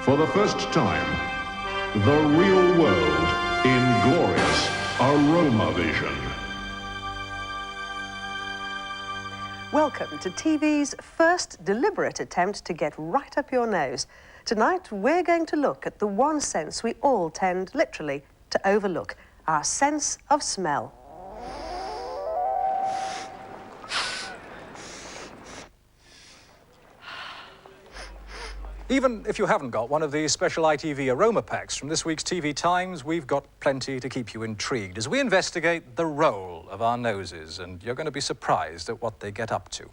For the first time, the real world in glorious Aromavision. Welcome to TV's first deliberate attempt to get right up your nose. Tonight, we're going to look at the one sense we all tend, literally, to overlook, our sense of smell. Even if you haven't got one of these special ITV aroma packs from this week's TV Times, we've got plenty to keep you intrigued as we investigate the role of our noses, and you're going to be surprised at what they get up to.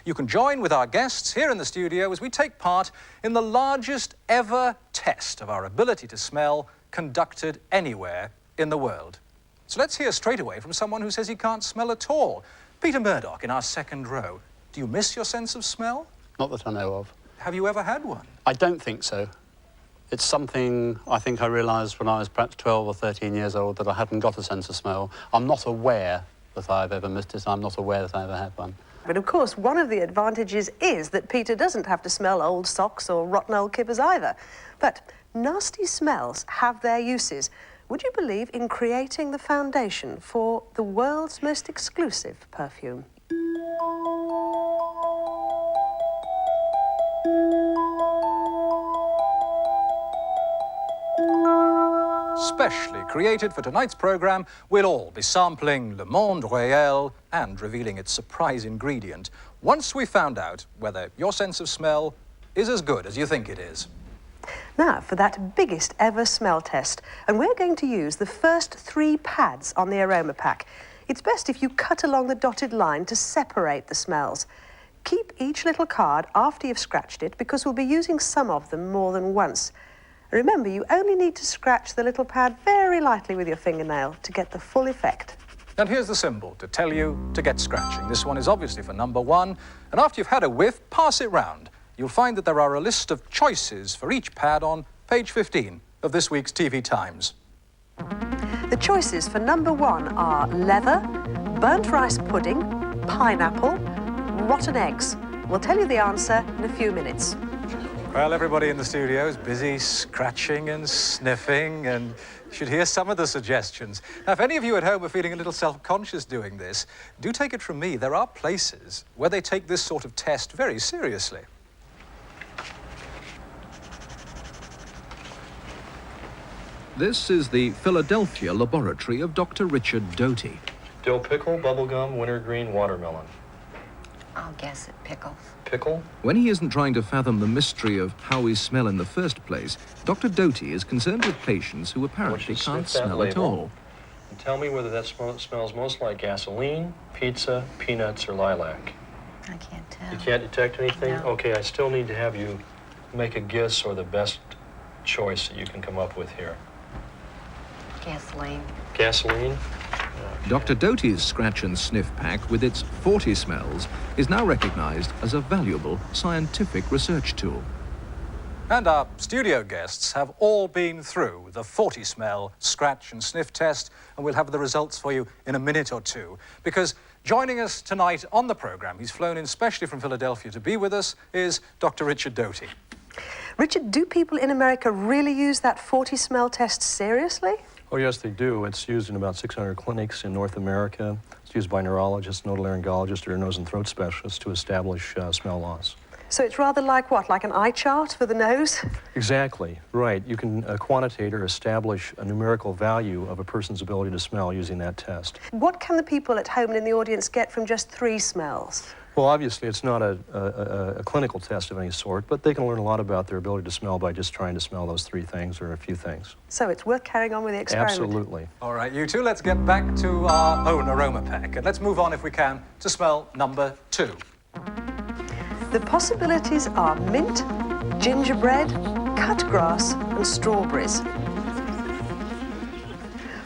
You can join with our guests here in the studio as we take part in the largest ever test of our ability to smell conducted anywhere in the world. So let's hear straight away from someone who says he can't smell at all. Peter Murdoch in our second row. Do you miss your sense of smell? Not that I know of. Have you ever had one? I don't think so. It's something I think I realised when I was perhaps 12 or 13 years old that I hadn't got a sense of smell. I'm not aware that I've ever missed it. I'm not aware that I ever had one. But of course, one of the advantages is that Peter doesn't have to smell old socks or rotten old kippers either. But nasty smells have their uses. Would you believe in creating the foundation for the world's most exclusive perfume? Specially created for tonight's programme, we'll all be sampling Le Monde Royal and revealing its surprise ingredient once we've found out whether your sense of smell is as good as you think it is. Now, for that biggest ever smell test, and we're going to use the first 3 pads on the aroma pack. It's best if you cut along the dotted line to separate the smells. Keep each little card after you've scratched it, because we'll be using some of them more than once. Remember, you only need to scratch the little pad very lightly with your fingernail to get the full effect. And here's the symbol to tell you to get scratching. This one is obviously for number 1, and after you've had a whiff, pass it round. You'll find that there are a list of choices for each pad on page 15 of this week's TV Times. The choices for number 1 are leather, burnt rice pudding, pineapple, rotten eggs. We'll tell you the answer in a few minutes. Well, everybody in the studio is busy scratching and sniffing, and you should hear some of the suggestions. Now, if any of you at home are feeling a little self-conscious doing this, do take it from me, there are places where they take this sort of test very seriously. This is the Philadelphia laboratory of Dr. Richard Doty. Dill pickle, bubblegum, wintergreen, watermelon. I'll guess at pickle. Pickle? When he isn't trying to fathom the mystery of how we smell in the first place, Dr. Doty is concerned with patients who apparently can't smell at all. And tell me whether that smells most like gasoline, pizza, peanuts, or lilac. I can't tell. You can't detect anything? No. Okay, I still need to have you make a guess or the best choice that you can come up with here. Gasoline. Gasoline? Dr. Doty's scratch and sniff pack with its 40 smells is now recognized as a valuable scientific research tool. And our studio guests have all been through the 40 smell scratch and sniff test, and we'll have the results for you in a minute or two, because joining us tonight on the programme, he's flown in specially from Philadelphia to be with us, is Dr. Richard Doty. Richard, do people in America really use that 40 smell test seriously? Oh, yes, they do. It's used in about 600 clinics in North America. It's used by neurologists, otolaryngologists, or nose and throat specialists to establish smell loss. So it's rather like what, like an eye chart for the nose? Exactly, right. You can quantitate or establish a numerical value of a person's ability to smell using that test. What can the people at home and in the audience get from just 3 smells? Well, obviously, it's not a clinical test of any sort, but they can learn a lot about their ability to smell by just trying to smell those 3 things or a few things. So it's worth carrying on with the experiment? Absolutely. All right, you two, let's get back to our own aroma pack, and let's move on, if we can, to smell number 2. The possibilities are mint, gingerbread, cut grass, and strawberries.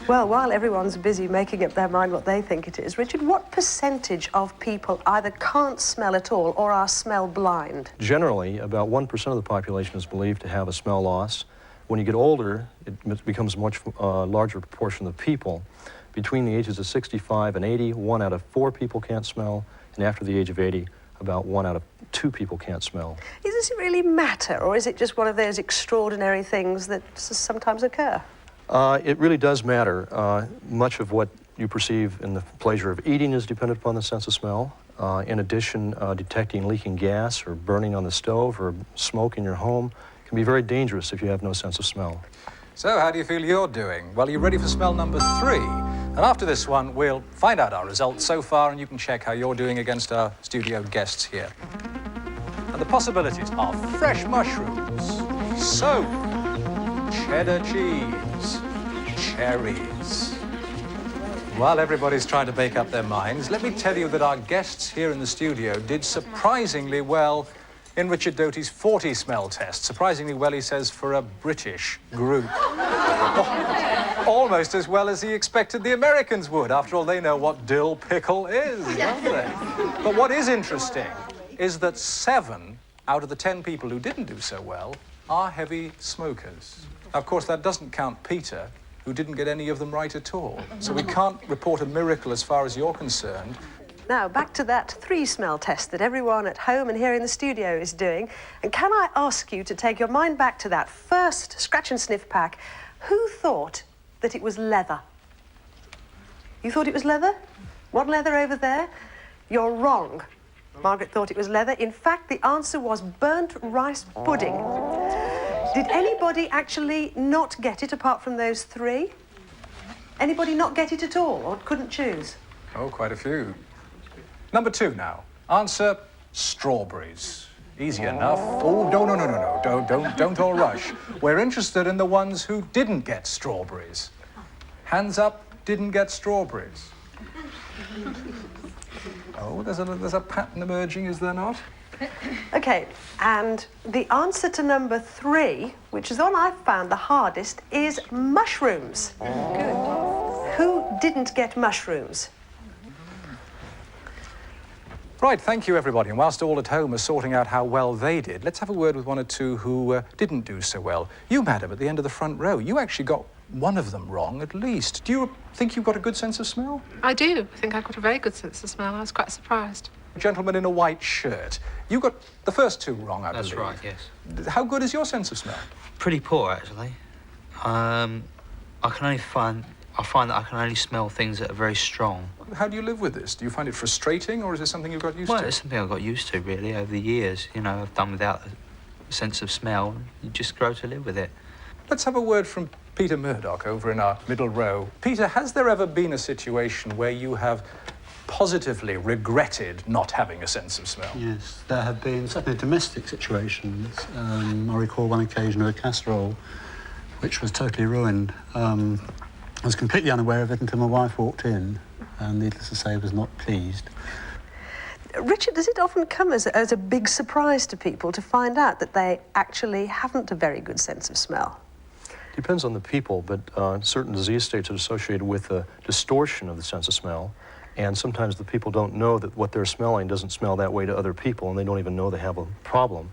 Well, while everyone's busy making up their mind what they think it is, Richard, what percentage of people either can't smell at all or are smell blind? Generally, about 1% of the population is believed to have a smell loss. When you get older, it becomes a much larger proportion of people. Between the ages of 65 and 80, 1 out of 4 people can't smell, and after the age of 80, about 1 out of two people can't smell. Does it really matter, or is it just one of those extraordinary things that sometimes occur? It really does matter. Much of what you perceive in the pleasure of eating is dependent upon the sense of smell. In addition, detecting leaking gas or burning on the stove or smoke in your home can be very dangerous if you have no sense of smell. So, how do you feel you're doing? Well, you're ready for smell number 3. And after this one, we'll find out our results so far, and you can check how you're doing against our studio guests here. And the possibilities are fresh mushrooms, soap, cheddar cheese, cherries. While everybody's trying to make up their minds, let me tell you that our guests here in the studio did surprisingly well in Richard Doty's 40 smell test. Surprisingly well, he says, for a British group. Almost as well as he expected the Americans would. After all, they know what dill pickle is, don't they? But what is interesting is that 7 out of the 10 people who didn't do so well are heavy smokers. Now, of course, that doesn't count Peter, who didn't get any of them right at all. So we can't report a miracle as far as you're concerned. Now, back to that 3 smell test that everyone at home and here in the studio is doing. And can I ask you to take your mind back to that first scratch and sniff pack? Who thought that it was leather? You thought it was leather? What leather over there? You're wrong. Margaret thought it was leather. In fact, the answer was burnt rice pudding. Did anybody actually not get it apart from those 3? Anybody not get it at all or couldn't choose? Oh, quite a few. Number 2 now. Answer, strawberries. Easy enough. Oh, no. Don't all rush. We're interested in the ones who didn't get strawberries. Hands up, didn't get strawberries. Oh, there's a pattern emerging, is there not? OK, and the answer to number 3, which is the one I've found the hardest, is mushrooms. Good. Who didn't get mushrooms? Right, thank you, everybody. And whilst all at home are sorting out how well they did, let's have a word with 1 or 2 who didn't do so well. You, madam, at the end of the front row, you actually got one of them wrong, at least. Do you think you've got a good sense of smell? I do. I think I've got a very good sense of smell. I was quite surprised. Gentleman in a white shirt. You got the first 2 wrong, I believe. That's right, yes. How good is your sense of smell? Pretty poor, actually. I find that I can only smell things that are very strong. How do you live with this? Do you find it frustrating, or is it something you've got used to? Well, it's something I've got used to, really, over the years. You know, I've done without a sense of smell. You just grow to live with it. Let's have a word from Peter Murdoch over in our middle row. Peter, has there ever been a situation where you have positively regretted not having a sense of smell? Yes, there have been certainly domestic situations. I recall one occasion of a casserole which was totally ruined. I was completely unaware of it until my wife walked in, and needless to say, was not pleased. Richard, does it often come as a big surprise to people to find out that they actually haven't a very good sense of smell? Depends on the people, but certain disease states are associated with a distortion of the sense of smell. And sometimes the people don't know that what they're smelling doesn't smell that way to other people, and they don't even know they have a problem.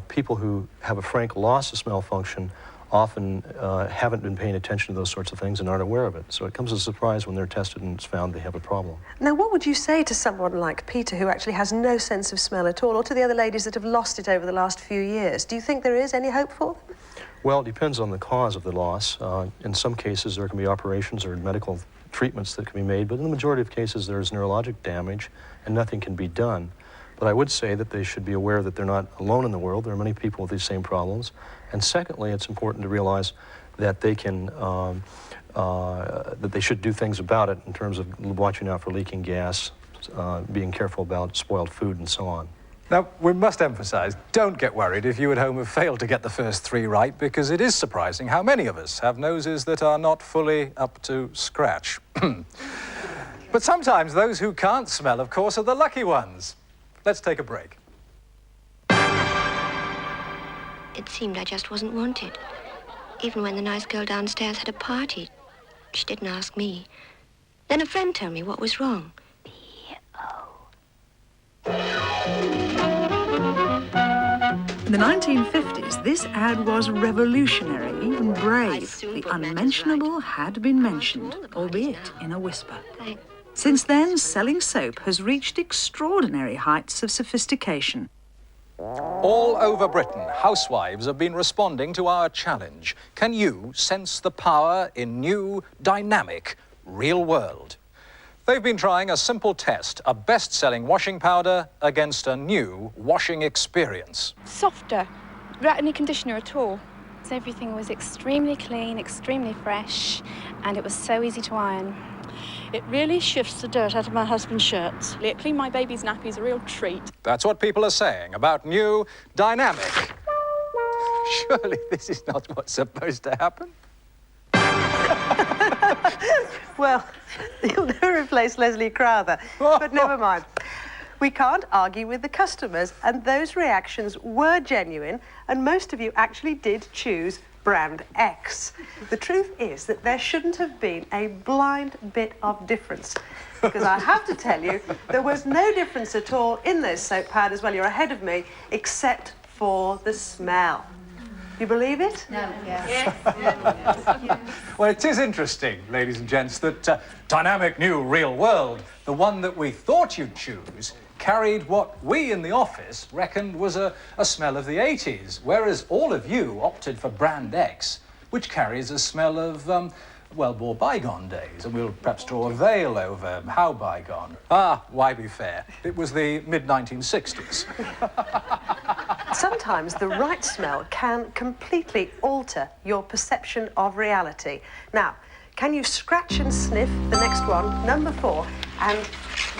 People who have a frank loss of smell function often haven't been paying attention to those sorts of things and aren't aware of it. So it comes as a surprise when they're tested and it's found they have a problem. Now, what would you say to someone like Peter who actually has no sense of smell at all, or to the other ladies that have lost it over the last few years? Do you think there is any hope for them? Well, it depends on the cause of the loss. In some cases, there can be operations or medical treatments that can be made, but in the majority of cases, there's neurologic damage and nothing can be done. But I would say that they should be aware that they're not alone in the world. There are many people with these same problems. And secondly, it's important to realize that they can, that they should do things about it in terms of watching out for leaking gas, being careful about spoiled food, and so on. Now, we must emphasize, don't get worried if you at home have failed to get the first 3 right, because it is surprising how many of us have noses that are not fully up to scratch. But sometimes those who can't smell, of course, are the lucky ones. Let's take a break. It seemed I just wasn't wanted. Even when the nice girl downstairs had a party, she didn't ask me. Then a friend told me what was wrong. In the 1950s, this ad was revolutionary, even brave. The unmentionable had been mentioned, albeit in a whisper. Since then, selling soap has reached extraordinary heights of sophistication. All over Britain, housewives have been responding to our challenge. Can you sense the power in new, dynamic, real world? They've been trying a simple test, a best-selling washing powder against a new washing experience. Softer, without any conditioner at all. So everything was extremely clean, extremely fresh, and it was so easy to iron. It really shifts the dirt out of my husband's shirts. It cleaned my baby's nappies, a real treat. That's what people are saying about new, dynamic. Surely this is not what's supposed to happen. Well, you'll never replace Leslie Crowther, but never mind. We can't argue with the customers, and those reactions were genuine, and most of you actually did choose brand X. The truth is that there shouldn't have been a blind bit of difference, because I have to tell you, there was no difference at all in those soap powders. Well, you're ahead of me, except for the smell. You believe it? No. Yes. Well, it is interesting, ladies and gents, that dynamic new real world, the one that we thought you'd choose, carried what we in the office reckoned was a smell of the 80s, whereas all of you opted for brand X, which carries a smell of, well, more bygone days, and we'll perhaps draw a veil over how bygone. Ah, why be fair? It was the mid-1960s. Sometimes the right smell can completely alter your perception of reality. Now, can you scratch and sniff the next one, number 4, and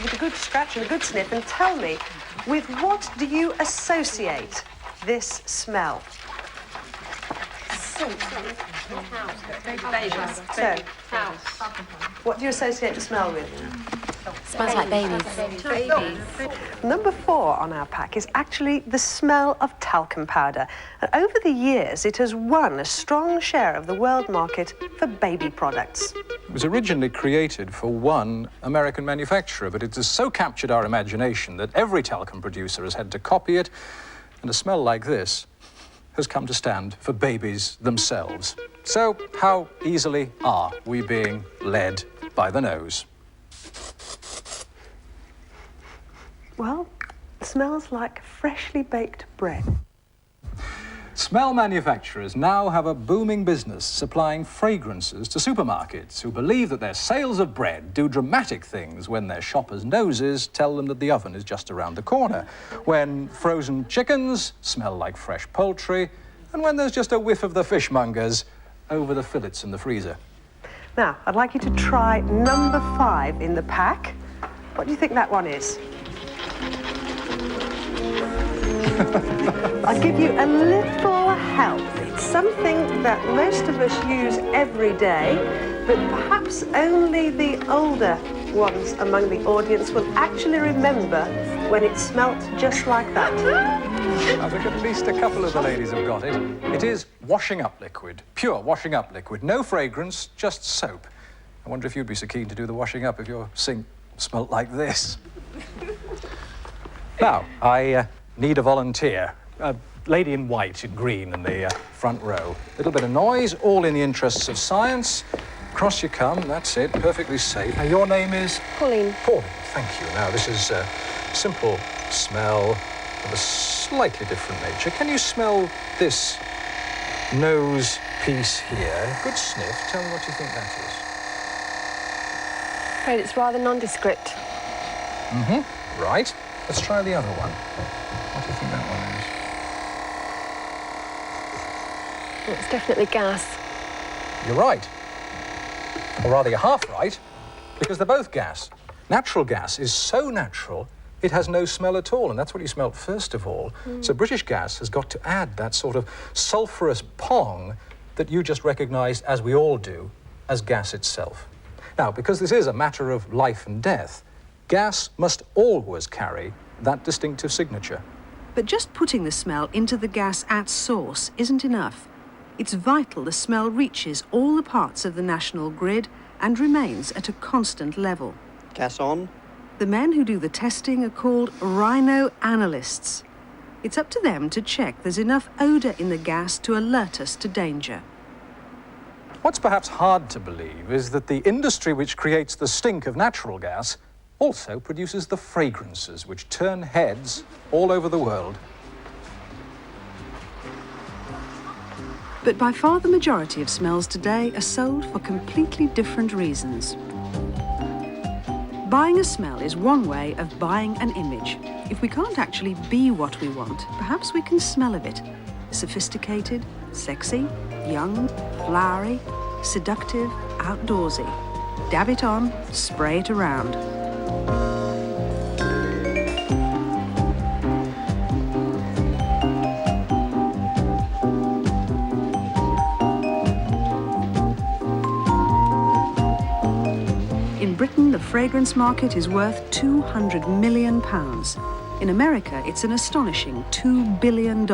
with a good scratch and a good sniff, and tell me, with what do you associate this smell? So, what do you associate the smell with? Smells like babies. Number 4 on our pack is actually the smell of talcum powder. And over the years, it has won a strong share of the world market for baby products. It was originally created for one American manufacturer, but it has so captured our imagination that every talcum producer has had to copy it, and a smell like this has come to stand for babies themselves. So how easily are we being led by the nose? Well, it smells like freshly baked bread. Smell manufacturers now have a booming business supplying fragrances to supermarkets who believe that their sales of bread do dramatic things when their shoppers' noses tell them that the oven is just around the corner, when frozen chickens smell like fresh poultry, and when there's just a whiff of the fishmongers over the fillets in the freezer. Now, I'd like you to try number 5 in the pack. What do you think that one is? I'll give you a little help. It's something that most of us use every day, but perhaps only the older ones among the audience will actually remember when it smelt just like that. I think at least a couple of the ladies have got it. It is washing up liquid, pure washing up liquid, no fragrance, just soap. I wonder if you'd be so keen to do the washing up if your sink smelt like this. Now, I need a volunteer. A lady in white and green in the front row. A little bit of noise, all in the interests of science. Across you come, that's it, perfectly safe. Now, your name is? Pauline. Pauline, thank you. Now, this is a simple smell of a slightly different nature. Can you smell this nose piece here? Good sniff. Tell me what you think that is. Afraid it's rather nondescript. Mm-hmm. Right. Let's try the other one. What do you think that one is? Well, it's definitely gas. You're right. Or rather, you're half right, because they're both gas. Natural gas is so natural, it has no smell at all, and that's what you smelt first of all. So British Gas has got to add that sort of sulphurous pong that you just recognised, as we all do, as gas itself. Now, because this is a matter of life and death, gas must always carry that distinctive signature. But just putting the smell into the gas at source isn't enough. It's vital the smell reaches all the parts of the national grid and remains at a constant level. Gas on. The men who do the testing are called rhino analysts. It's up to them to check there's enough odour in the gas to alert us to danger. What's perhaps hard to believe is that the industry which creates the stink of natural gas also produces the fragrances which turn heads all over the world. But by far the majority of smells today are sold for completely different reasons. Buying a smell is one way of buying an image. If we can't actually be what we want, perhaps we can smell of it. Sophisticated, sexy, young, flowery, seductive, outdoorsy. Dab it on, spray it around. In Britain, the fragrance market is worth £200 million. In America, it's an astonishing $2 billion.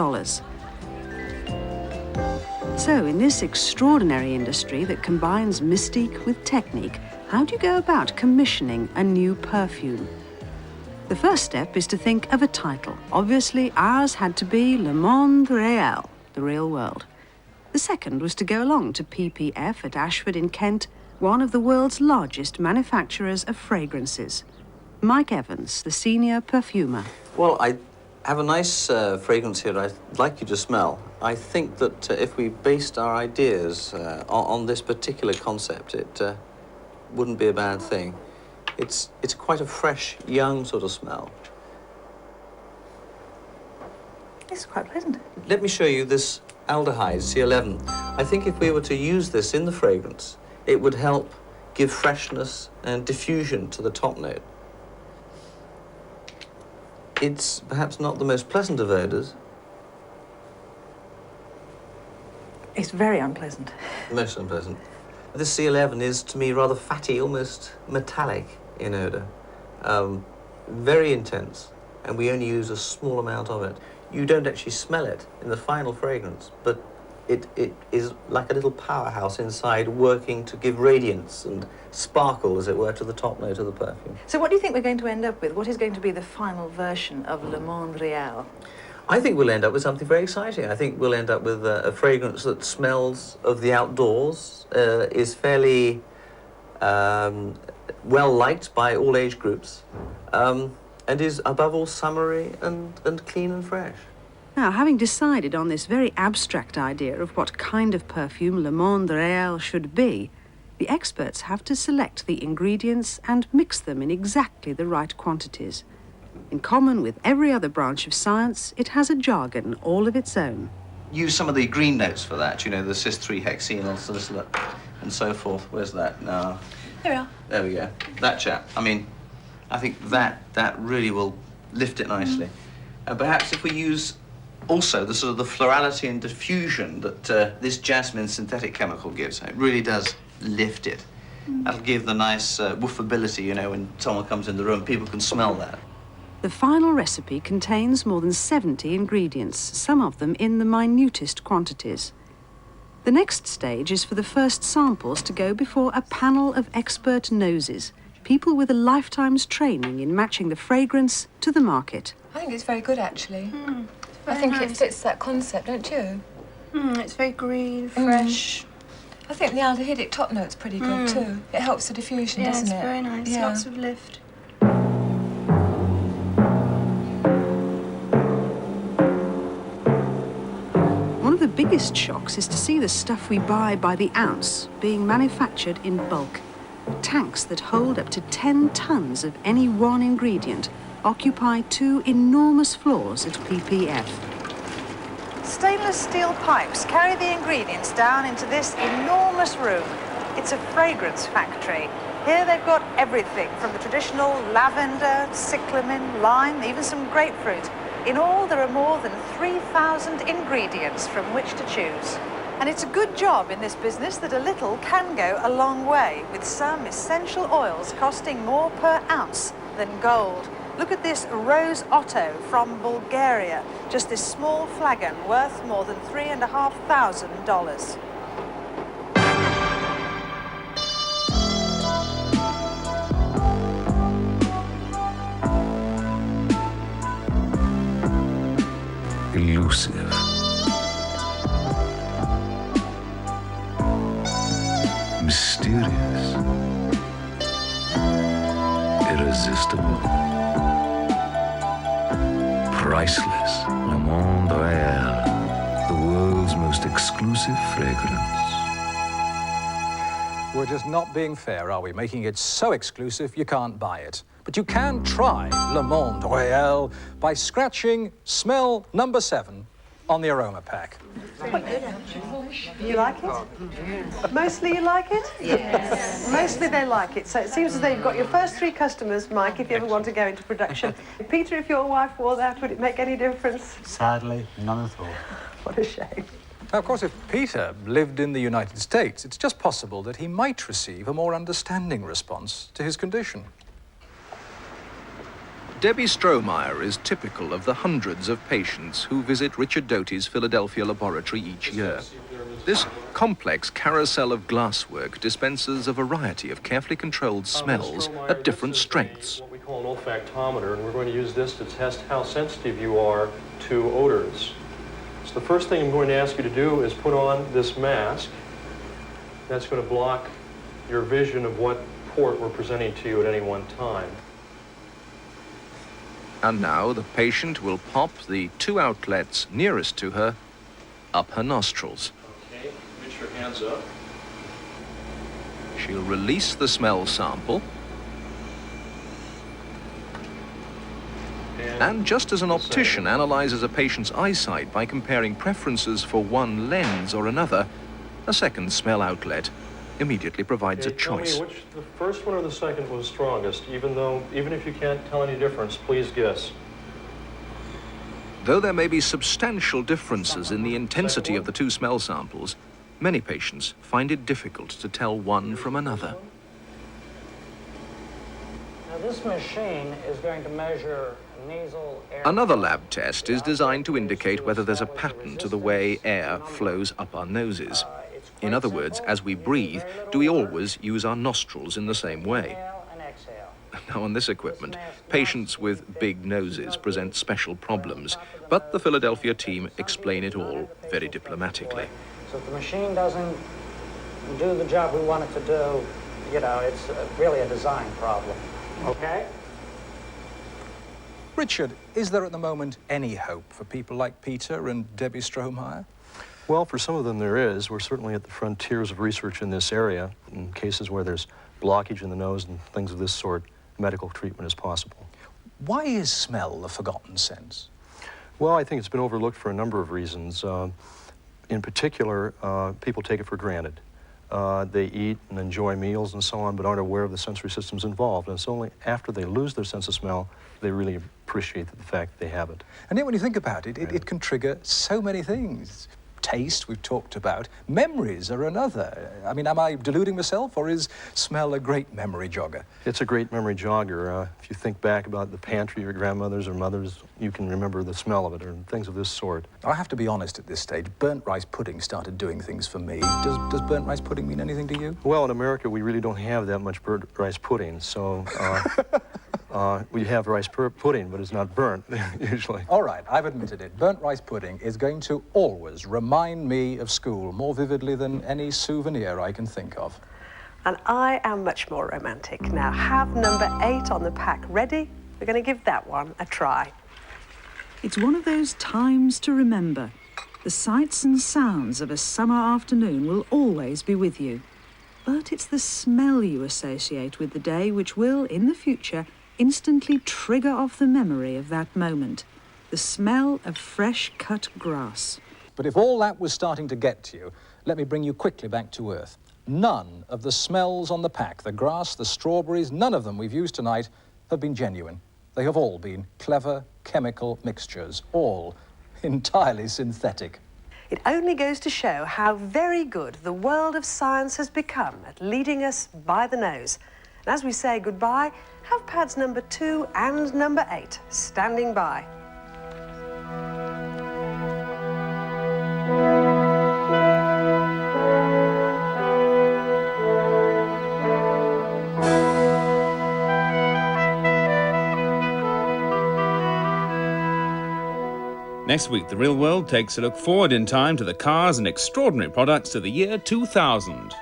So, in this extraordinary industry that combines mystique with technique, how do you go about commissioning a new perfume? The first step is to think of a title. Obviously, ours had to be Le Monde Réel, the real world. The second was to go along to PPF at Ashford in Kent, one of the world's largest manufacturers of fragrances. Mike Evans, the senior perfumer. Well, I have a nice fragrance here I'd like you to smell. I think that if we based our ideas on this particular concept, it wouldn't be a bad thing. It's quite a fresh, young sort of smell. It's quite pleasant. Let me show you this aldehyde, C11. I think if we were to use this in the fragrance, it would help give freshness and diffusion to the top note. It's perhaps not the most pleasant of odours. It's very unpleasant. Most unpleasant. This C11 is, to me, rather fatty, almost metallic in odour. Very intense, and we only use a small amount of it. You don't actually smell it in the final fragrance, but it is like a little powerhouse inside working to give radiance and sparkle, as it were, to the top note of the perfume. So what do you think we're going to end up with? What is going to be the final version of Le Monde Réel? I think we'll end up with something very exciting. I think we'll end up with a fragrance that smells of the outdoors, is fairly well liked by all age groups, and is above all summery and clean and fresh. Now, having decided on this very abstract idea of what kind of perfume Le Monde Réel should be, the experts have to select the ingredients and mix them in exactly the right quantities. In common with every other branch of science, it has a jargon all of its own. Use some of the green notes for that, you know, the cis-3-hexenol, salicylate, and so forth. Where's that now? There we are. There we go. That chap. I mean, I think that really will lift it nicely. And perhaps if we use also the sort of the florality and diffusion that this jasmine synthetic chemical gives, it really does lift it. That'll give the nice woofability, you know, when someone comes in the room, people can smell that. The final recipe contains more than 70 ingredients, some of them in the minutest quantities. The next stage is for the first samples to go before a panel of expert noses, people with a lifetime's training in matching the fragrance to the market. I think it's very good, actually. I think it fits that concept, don't you? It's very green, fresh. I think the aldehydic top note's pretty good, too. It helps the diffusion, doesn't it? Yeah, it's very nice. Yeah. Lots of lift. One of the biggest shocks is to see the stuff we buy by the ounce being manufactured in bulk. Tanks that hold up to 10 tons of any one ingredient occupy 2 enormous floors at PPF. Stainless steel pipes carry the ingredients down into this enormous room. It's a fragrance factory. Here they've got everything from the traditional lavender, cyclamen, lime, even some grapefruit. In all, there are more than 3,000 ingredients from which to choose. And it's a good job in this business that a little can go a long way, with some essential oils costing more per ounce than gold. Look at this Rose Otto from Bulgaria. Just this small flagon worth more than $3,500. Elusive. mysterious, irresistible, priceless. Le Monde Royal, the world's most exclusive fragrance. We're just not being fair, are we? Making it so exclusive you can't buy it. But you can try Le Monde Royal by scratching smell number 7 on the aroma pack. You like it? Mostly you like it? Yes. Mostly they like it. So it seems as though you've got your first 3 customers, Mike, if you ever want to go into production. Peter, if your wife wore that, would it make any difference? Sadly, none at all. What a shame. Now, of course, if Peter lived in the United States, it's just possible that he might receive a more understanding response to his condition. Debbie Strohmeyer is typical of the hundreds of patients who visit Richard Doty's Philadelphia laboratory each year. This complex carousel of glasswork dispenses a variety of carefully controlled smells at different strengths. What we call an olfactometer, and we're going to use this to test how sensitive you are to odors. So the first thing I'm going to ask you to do is put on this mask. That's going to block your vision of what port we're presenting to you at any one time. And now the patient will pop the 2 outlets nearest to her up her nostrils. Okay, reach your hands up. She'll release the smell sample. And just as an optician analyzes a patient's eyesight by comparing preferences for one lens or another, a second smell outlet immediately provides a choice. Tell me which the first one or the second was strongest, even if you can't tell any difference, please guess. Though there may be substantial differences in the intensity of the 2 smell samples, many patients find it difficult to tell one from another. Now this machine is going to measure nasal air. Another lab test is designed to indicate whether there's a pattern to the way air flows up our noses. In other words, as we breathe, do we always use our nostrils in the same way? Now, on this equipment, patients with big noses present special problems, but the Philadelphia team explain it all very diplomatically. So if the machine doesn't do the job we want it to do, you know, it's really a design problem, okay? Richard, is there at the moment any hope for people like Peter and Debbie Strohmeyer? Well, for some of them there is. We're certainly at the frontiers of research in this area. In cases where there's blockage in the nose and things of this sort, medical treatment is possible. Why is smell the forgotten sense? Well, I think it's been overlooked for a number of reasons. In particular, people take it for granted. They eat and enjoy meals and so on, but aren't aware of the sensory systems involved. And it's only after they lose their sense of smell they really appreciate the fact that they have it. And yet when you think about it, it can trigger so many things. Taste, we've talked about. Memories are another. I mean, am I deluding myself, or is smell a great memory jogger? It's a great memory jogger. If you think back about the pantry of your grandmother's or mother's, you can remember the smell of it, or things of this sort. I have to be honest at this stage. Burnt rice pudding started doing things for me. Does burnt rice pudding mean anything to you? Well, in America, we really don't have that much burnt rice pudding, so we have rice pudding, but it's not burnt, usually. All right, I've admitted it. Burnt rice pudding is going to always remind me of school more vividly than any souvenir I can think of. And I am much more romantic. Now, have number 8 on the pack ready. We're going to give that one a try. It's one of those times to remember. The sights and sounds of a summer afternoon will always be with you. But it's the smell you associate with the day which will, in the future, instantly trigger off the memory of that moment. The smell of fresh cut grass. But if all that was starting to get to you, let me bring you quickly back to earth. None of the smells on the pack, the grass, the strawberries, none of them we've used tonight have been genuine. They have all been clever chemical mixtures, all entirely synthetic. It only goes to show how very good the world of science has become at leading us by the nose. And as we say goodbye, have pads number 2 and number 8 standing by. Next week, The Real World takes a look forward in time to the cars and extraordinary products of the year 2000.